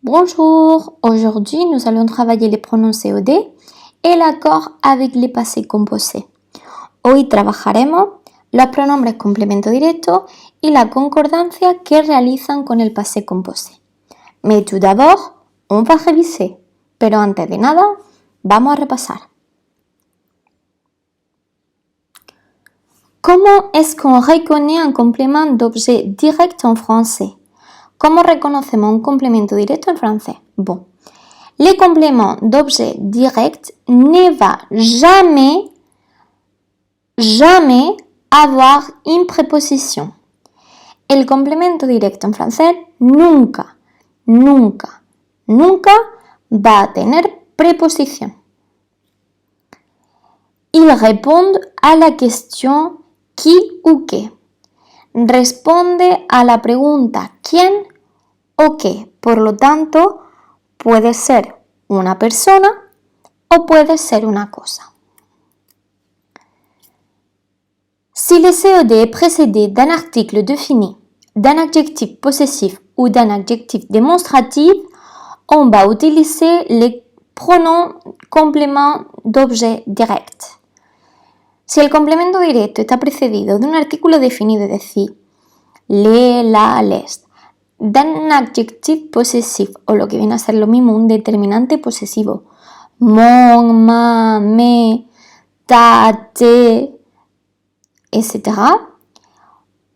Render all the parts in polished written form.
Bonjour, aujourd'hui nous allons travailler les pronoms COD et l'accord avec les passés composés. Hoy trabajaremos los pronombres complemento directo y la concordancia que realizan con el passé composé. Mais tout d'abord, on va réviser. Pero antes de nada, vamos a repasar. ¿Cómo es qu'on reconnaît un complément d'objet direct en français? ¿Cómo reconocemos un complemento directo en francés? Bon, le complément d'objet direct ne va jamais avoir une préposition. El complemento directo en francés nunca va a tener preposición. Ils répondent à la question qui ou qué. Responde a la pregunta quién o qué. Por lo tanto, puede ser una persona o puede ser una cosa. Si le COD est précédé d'un article défini, d'un adjectif possessif ou d'un adjectif démonstratif, on va utiliser les pronoms complément d'objet direct. Si el complemento directo está precedido de un artículo definido, es decir, le, la, les, d'un adjectif possessif, o lo que viene a ser lo mismo, un determinante posesivo, mon, ma, me, ta, te, etc.,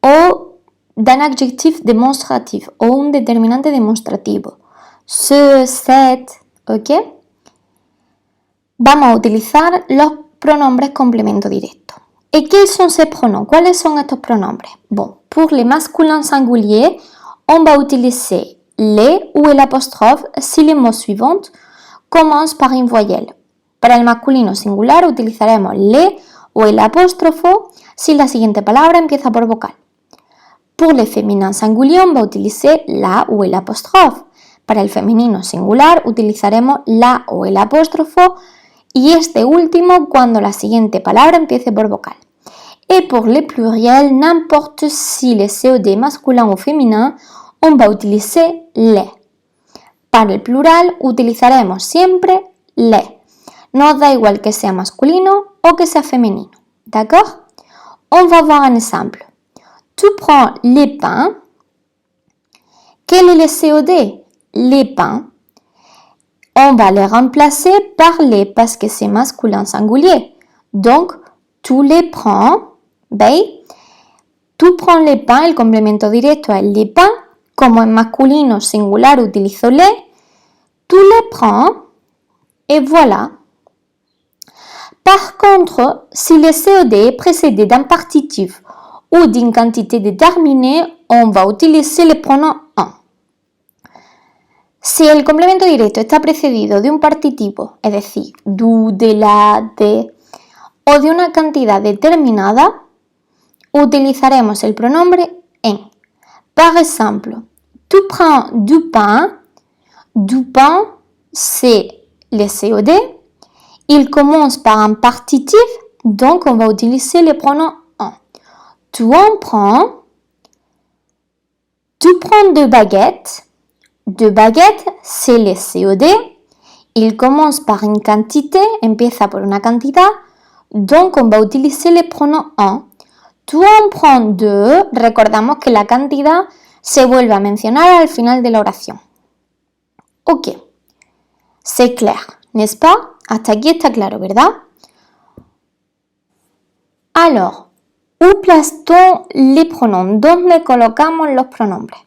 o d'un adjectif démonstratif, o un determinante demostrativo, ce, cette, ¿ok? Vamos a utilizar los pronombres complemento directo. ¿Y quels sont ces pronoms? ¿Cuáles son estos pronombres? Bon, pour les masculins singuliers, on va utiliser les ou el apostrophe si les mots suivants commencent par une voyelle. Para el masculino singular utilizaremos le o el apóstrofo si la siguiente palabra empieza por vocal. Pour les féminins singuliers, on va utiliser la o el apostrophe. Para el femenino singular utilizaremos la o el apóstrofo y este último cuando la siguiente palabra empiece por vocal. Et pour les pluriels, n'importe si les COD masculin ou féminin, on va utiliser les. Para el plural utilizaremos siempre les. Nos da igual que sea masculino o que sea femenino. D'accord? On va voir un exemple. Tu prends les pains. Quel est le COD? Les pains. On va les remplacer par les parce que c'est masculin singulier. Donc, tu les prends. ¿Veis? Tu prends les pains, el complemento directo es les pains. Como en masculino singular utilizo les. Tu les prends. Et voilà. Par contre, si le COD est précédé d'un partitif ou d'une quantité déterminée, on va utiliser le pronom en. Si el complemento directo está precedido de un partitivo, es decir, du, de la, de, o de una cantidad determinada, utilizaremos el pronombre en. Par exemple, tu prends du pain, c'est le COD, il commence par un partitif, donc on va utiliser le pronom en. Tu en prends, tu prends deux baguettes, c'est le COD, il commence par une quantité, empieza por una cantidad, donc on va utiliser le pronom en. Tu en prends deux, recordamos que la cantidad se vuelve a mencionar al final de la oración. Ok, c'est clair, n'est-ce pas? Hasta aquí está claro, ¿verdad? Alors, où place-t-on les pronoms? ¿Dónde colocamos los pronombres?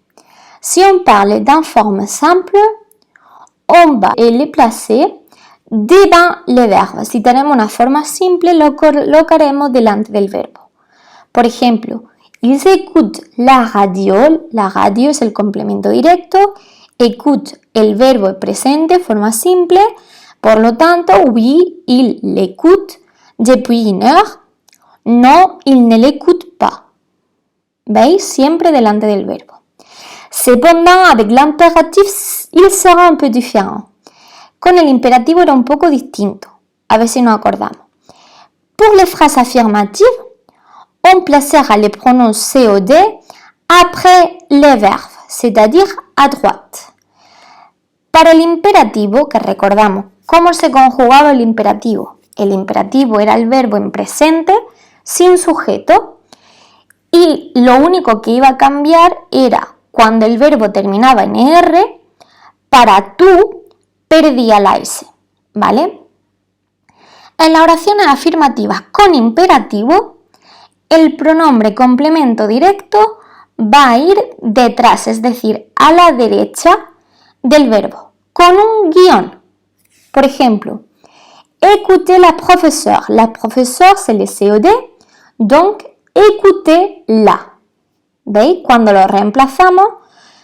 Si on parle d'une forme simple, on va les placer devant le verbe. Si tenemos una forma simple, lo colocaremos delante del verbo. Por ejemplo, ils écoutent la radio es el complemento directo, écoute, el verbo es presente, forma simple, por lo tanto, oui, il l'écoute depuis une heure, non, il ne l'écoute pas. ¿Veis? Siempre delante del verbo. Cependant, avec l'impératif, il sera un peu différent. Con el imperativo era un poco distinto. A ver si nos acordamos. Pour les phrases affirmatives, on placera les pronoms COD après les verbes, c'est-à-dire à droite. Para el imperativo, que recordamos, ¿cómo se conjugaba el imperativo? El imperativo era el verbo en presente sin sujeto y lo único que iba a cambiar era cuando el verbo terminaba en ER, para tú perdía la S, ¿vale? En las oraciones afirmativas con imperativo, el pronombre complemento directo va a ir detrás, es decir, a la derecha del verbo, con un guión. Por ejemplo, écoutez la professeure. La professeure, c'est le COD, donc écoutez-la. ¿Veis? Cuando lo reemplazamos,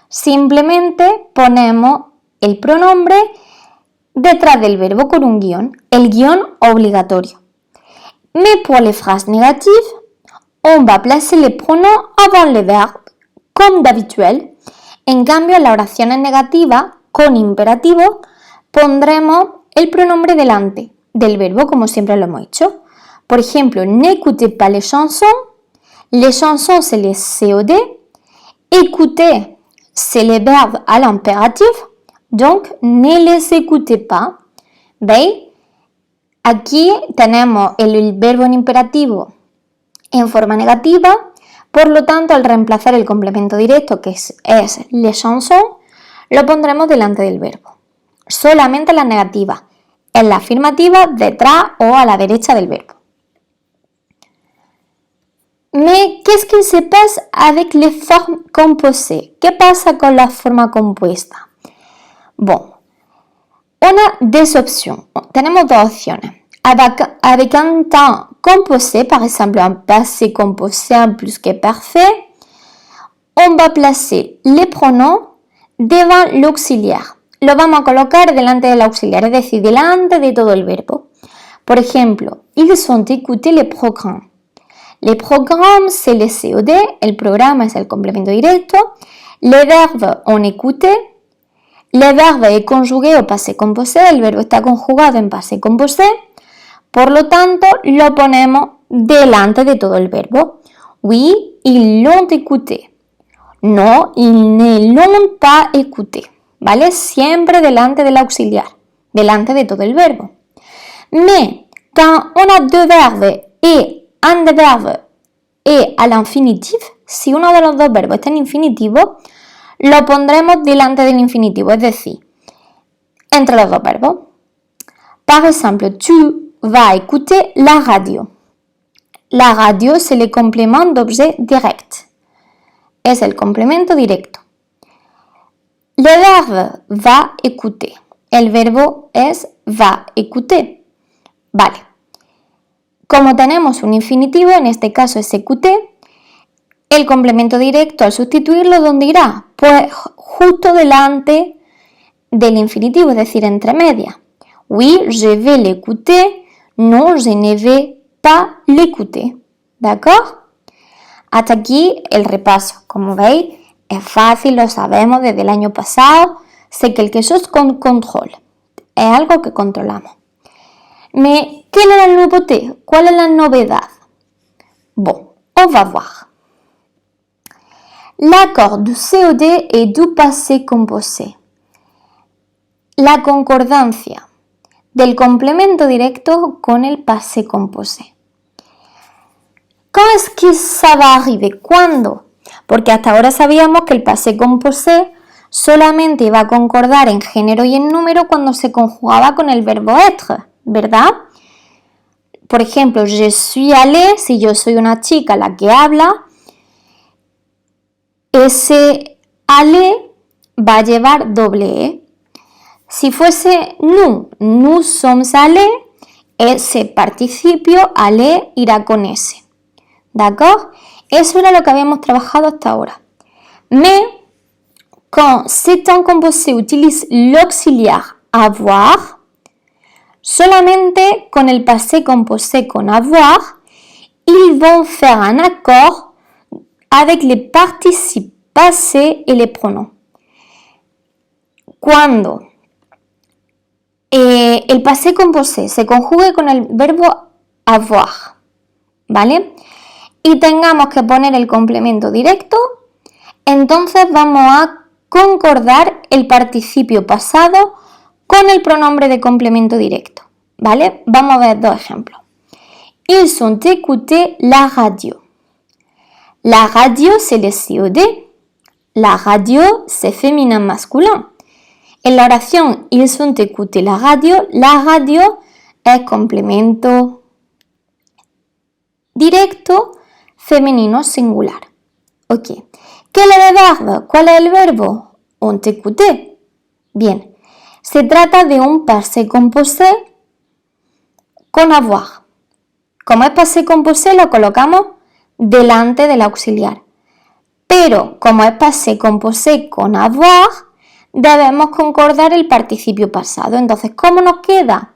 simplemente ponemos el pronombre detrás del verbo con un guión, el guión obligatorio. Mais pour les phrases négatives, on va placer les pronoms avant le verbe, comme d'habituel. En cambio, en las oraciones negativas, con imperativo, pondremos el pronombre delante del verbo, como siempre lo hemos hecho. Por ejemplo, n'écoutez pas les chansons, c'est les COD. Écouter, c'est les verbes à l'impératif. Donc, ne les écoutez pas. ¿Veis? Aquí tenemos el verbo en imperativo en forma negativa, por lo tanto, al reemplazar el complemento directo, que es les chansons, lo pondremos delante del verbo. Solamente en la negativa, en la afirmativa, detrás o a la derecha del verbo. Mais qu'est-ce qui se passe avec les formes composées? ¿Qué pasa con la forma compuesta? Bon, on a des options. Tenemos dos opciones. Avec un temps composé, par exemple un passé composé en plus que parfait, on va placer les pronoms devant l'auxiliar. Lo vamos a colocar delante del auxiliar, es decir, delante de todo el verbo. Por ejemplo, ils ont écouté les programmes. Les programmes, c'est le COD, el programa es el complemento directo. Les verbes ont écouté. Le verbe est conjugué au passé composé, el verbo está conjugado en passé composé. Por lo tanto, lo ponemos delante de todo el verbo. Oui, ils l'ont écouté. No, ils ne l'ont pas écouté. ¿Vale? Siempre delante del auxiliar, delante de todo el verbo. Mais, quand on a deux verbes et un des verbes est à l'infinitif, si uno de los dos verbos está en infinitivo, lo pondremos delante del infinitivo, es decir, entre los dos verbos. Par exemple, tu vas écouter la radio. La radio, c'est le complément d'objet direct. Es el complemento directo. Le verbe va écouter. El verbo es va écouter. Vale. Como tenemos un infinitivo, en este caso es écouter, el complemento directo al sustituirlo, ¿dónde irá? Pues justo delante del infinitivo, es decir, entre medias. Oui, je vais l'écouter. Non, je ne vais pas l'écouter. ¿D'accord? Hasta aquí el repaso. Como veis, es fácil, lo sabemos desde el año pasado. C'est quelque chose qu'on contrôle. Es algo que controlamos. Mais quelle est la nouveauté? ¿Cuál es la novedad? Bon, on va voir. L'accord du COD et du passé composé. La concordancia del complemento directo con el passé composé. Quand est-ce que ça va arriver? ¿Cuándo? Porque hasta ahora sabíamos que el passé composé solamente iba a concordar en género y en número cuando se conjugaba con el verbo être, ¿verdad? Por ejemplo, je suis allée, si yo soy una chica la que habla, ese aller va a llevar doble E. Si fuese nous sommes allés, ese participio aller irá con S. ¿D'accord? Eso era lo que habíamos trabajado hasta ahora. Mais, quand ces temps composés utilisent l'auxiliar avoir, solamente con el passé composé con avoir, ils vont faire un accord avec les participes passés et les pronoms. Cuando el passé composé se conjugue con el verbo avoir, ¿vale? Y tengamos que poner el complemento directo, entonces vamos a concordar el participio pasado con el pronombre de complemento directo, ¿vale? Vamos a ver dos ejemplos. Ils ont écouté la radio. La radio, c'est le COD. La radio, c'est féminin masculin. En la oración, ils ont écouté la radio es complemento directo femenino singular. Ok. ¿Quel est le verbe? ¿Cuál es el verbo? Ont écouté. Bien. Se trata de un passé composé con avoir. Como es passé composé, lo colocamos delante del auxiliar. Pero como es passé composé con avoir, debemos concordar el participio pasado. Entonces, ¿cómo nos queda?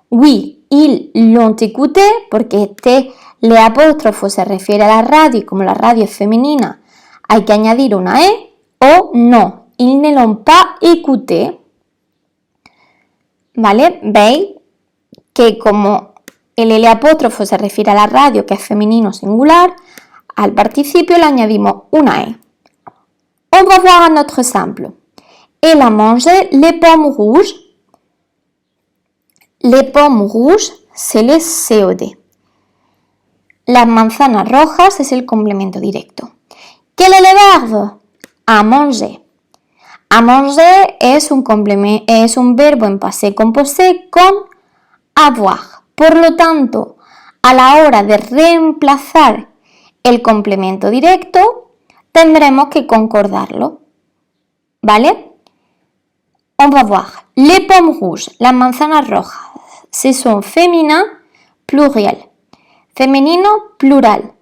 Oui, ils l'ont écouté, porque este le apóstrofo se refiere a la radio y como la radio es femenina, hay que añadir una E, o no, ils ne l'ont pas écouté. ¿Vale? ¿Veis? Que como el L apóstrofo se refiere a la radio, que es femenino singular, al participio le añadimos una E. On va voir un autre exemple. Elle a mangé les pommes rouges. Les pommes rouges, c'est le COD. Las manzanas rojas es el complemento directo. ¿Quel est le verbe? A manger. A manger es un verbo en passé composé con avoir. Por lo tanto, a la hora de reemplazar el complemento directo, tendremos que concordarlo. ¿Vale? On va voir. Les pommes rouges, las manzanas rojas, ce sont féminin pluriel. Femenino plural.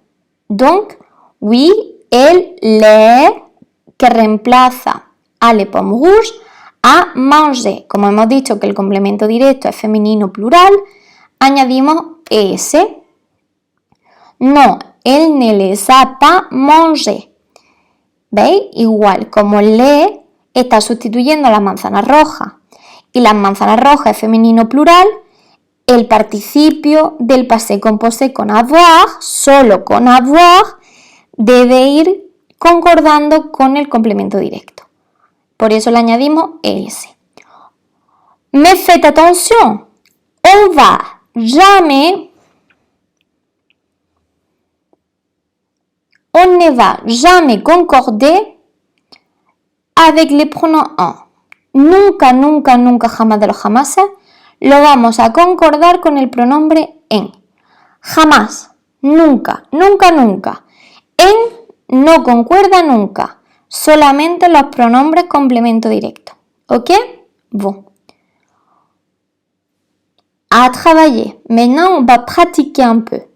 Donc, oui, el, les, que reemplaza a les pommes rouges, a manger. Como hemos dicho que el complemento directo es femenino plural, añadimos es. No, elle ne les a pas mangé. ¿Veis? Igual, como le está sustituyendo a las manzanas rojas y las manzanas rojas es femenino plural, el participio del passé composé con avoir, solo con avoir, debe ir concordando con el complemento directo. Por eso le añadimos es. Mais faites attention, on ne va jamais concorder avec les pronoms en. Nunca, nunca, nunca, jamás de los jamases, lo vamos a concordar con el pronombre en. Jamás, nunca, nunca, nunca. En no concuerda nunca, solamente los pronombres complemento directo. Ok? Bon. À travailler. Maintenant, on va pratiquer un peu.